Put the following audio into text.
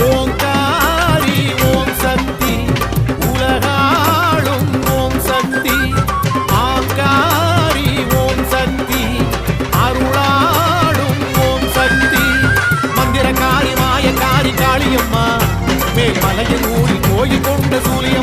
ஓங்காரி ஓம் சக்தி உலகாளும் ஓம் சக்தி ஆங்காரி ஓம் சக்தி அருளாளும் ஓம் சக்தி மந்திரக்காரி மாயக்காரி காளியம்மா மேல் மலையில் ஊரில் கோயில் கொண்ட சூழி